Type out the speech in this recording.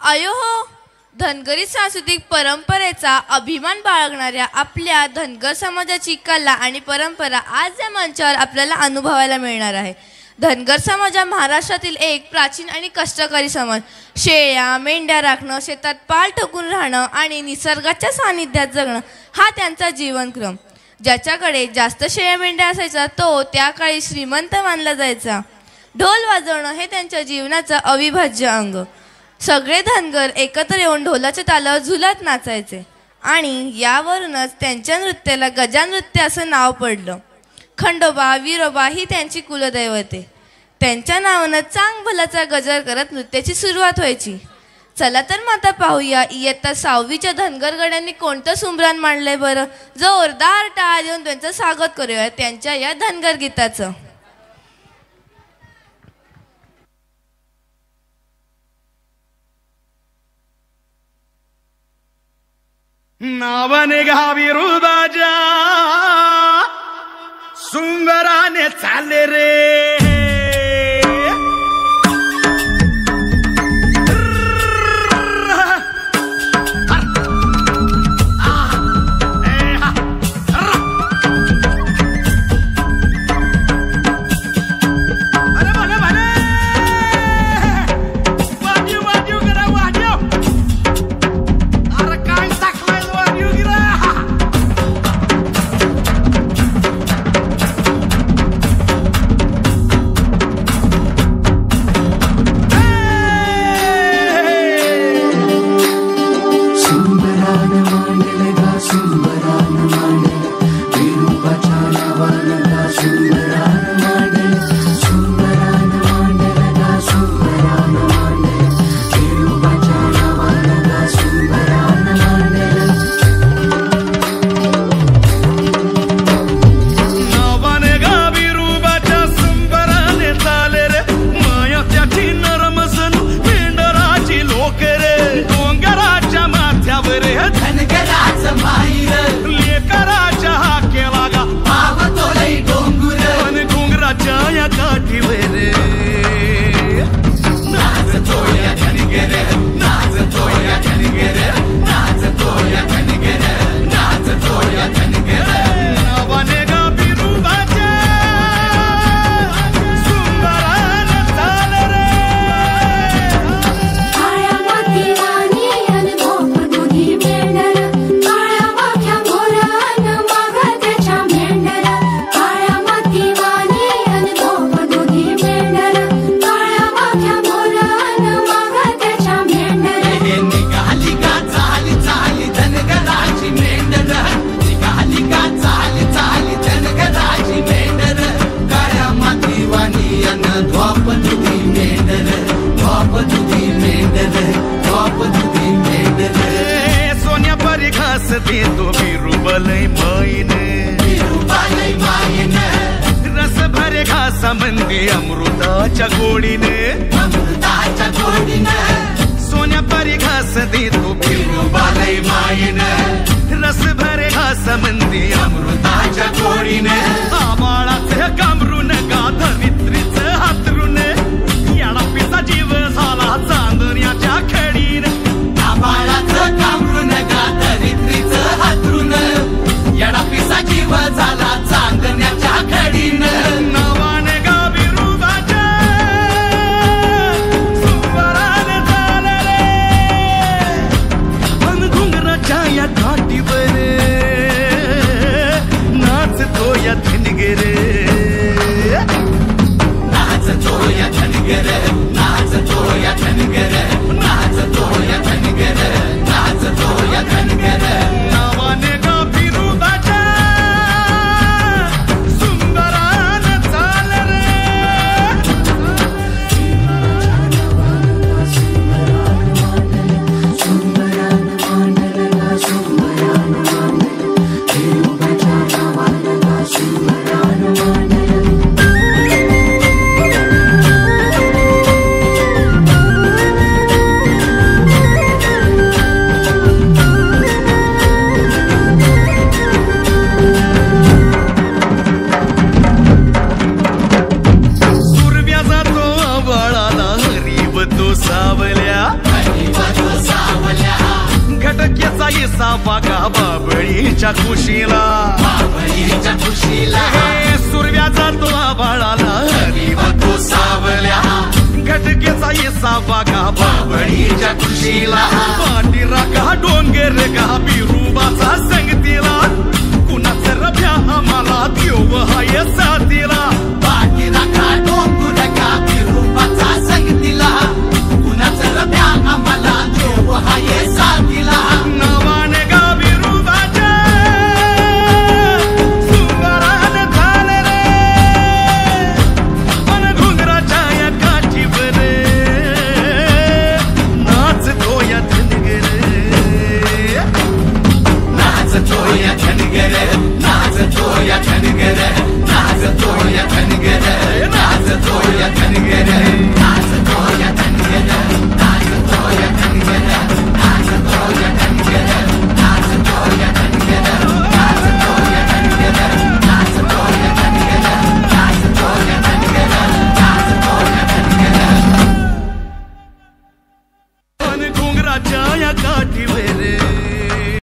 अयो हो, धनगरी सांस्कृतिक परंपरेचा अभिमान बाळगणाऱ्या आपल्या धनगर समाजाची कला आणि परंपरा आज या मंचावर आपल्याला अनुभवायला मिळणार आहे. धनगर समाज हा महाराष्ट्रातील एक प्राचीन आणि कष्टकरी समाज. शेळ्या मेंढ्या राखणं, शेतात पाल ठोकून राहणं आणि निसर्गाच्या सानिध्यात जगणं हा त्यांचा जीवनक्रम. ज्याच्याकडे जास्त शेळ्या मेंढ्या असायचा तो त्या काळी श्रीमंत मानला जायचा. ढोल वाजवणं हे त्यांच्या जीवनाचं अविभाज्य अंग. सगळे धनगर एकत्र येऊन ढोलाच्या तालावर झुलत नाचायचे आणि यावरूनच त्यांच्या नृत्याला गजानृत्य असं नाव पडलं. खंडोबा विरोबा ही त्यांची कुलदैवते. त्यांच्या नावानं चांग भलाचा गजर करत नृत्याची सुरुवात व्हायची. चला तर मग आता पाहूया इयत्ता 6वीच्या धनगर गड्यांनी कोणतं सुमरान मांडलंय बरं. जोरदार टाळ्या देऊन त्यांचं स्वागत करूया त्यांच्या या धनगर गीताचं. नावाने घावी रुबाजा सुंदराने चाले रे. मंदी अमृताच्या गोडीने सोन्या परी घास देतो बिरुबालय मायेने. रस भरे घास मंदी अमृताच्या गोडीने. आबाळाचे कामरून गाधवित्रीच हातरून याला पिसा जीव झाला चांदण्याच्या खेडीने. आबाळाचं कामरून गाधवित्रीच हातरून याला पिसा जीव झाला चांदण्याच्या खेडीने. नाचतो या धनगरे. बाभळीच्या खुशीला सुरव्याचा तो आभाळाला तो सावल्या घटकेचा येसा बागा बाभळीच्या खुशीला पाटीरा का डोंगर का बिरुबाचा संगतीला कुणाचं रभ्या आम्हाला देव हाय साथीला पाटीरा का डोंगर का बिरुबाचा संगतीला कुणाचं रभ्या आम्हाला देव हाय साथीला नावाने गा बिरुबाच्या सुंदरान झाले रे मन घुंगराच्या या काठीवर नाचतो या धनगर नाचतो या धनगर नाचतो या धनगर नाचतो या धनगर नाचतो या धनगर